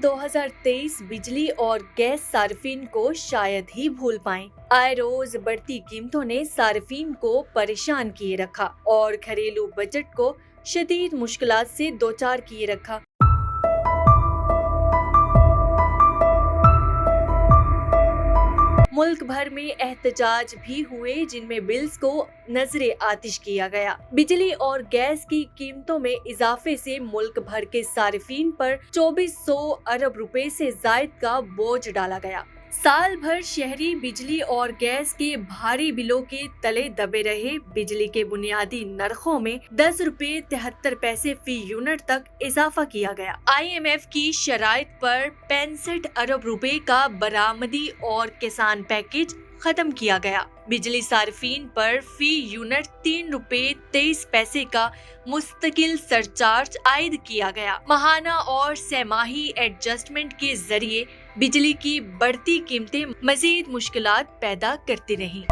2023 बिजली और गैस सार्फिन को शायद ही भूल पाएं। आए रोज बढ़ती कीमतों ने सार्फिन को परेशान किए रखा और घरेलू बजट को शदीद मुश्किलात से दोचार किए रखा। मुल्क भर में एहतजाज भी हुए जिनमें बिल्स को नजरे आतिश किया गया। बिजली और गैस की कीमतों में इजाफे से मुल्क भर के सार्फिन पर 2400 अरब रुपए से जायद का बोझ डाला गया। साल भर शहरी बिजली और गैस के भारी बिलों के तले दबे रहे। बिजली के बुनियादी नरखों में 10 रुपए 73 पैसे फी यूनिट तक इजाफा किया गया। IMF की शराइत पर 65 अरब रुपए का बरामदी और किसान पैकेज खत्म किया गया। बिजली सार्फिन पर फी यूनिट 3 रुपए 23 पैसे का मुस्तकिल सरचार्ज आयद किया गया। माहाना और सहमाही एडजस्टमेंट के जरिए बिजली की बढ़ती कीमतें मजीद मुश्किलात पैदा करती रहीं।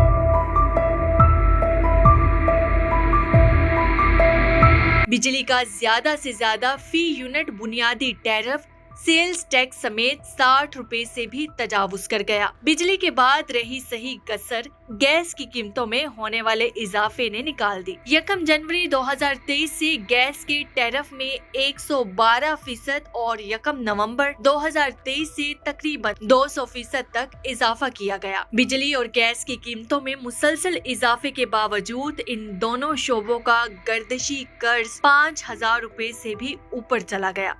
बिजली का ज्यादा से ज्यादा फी यूनिट बुनियादी टैरिफ सेल्स टैक्स समेत 60 रुपए से भी तजावुज कर गया। बिजली के बाद रही सही कसर गैस की कीमतों में होने वाले इजाफे ने निकाल दी। 1 जनवरी 2023 से गैस के टैरिफ में 112% और 1 नवंबर 2023 से तकरीबन 200% तक इजाफा किया गया। बिजली और गैस की कीमतों में मुसलसल इजाफे के बावजूद इन दोनों शोबों का गर्दिशी कर्ज 5000 रुपए से भी ऊपर चला गया।